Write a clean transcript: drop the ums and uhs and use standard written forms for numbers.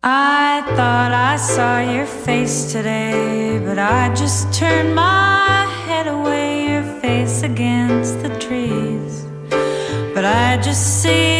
I thought I saw your face today, but I just turned my head away, your face against the trees. But I just see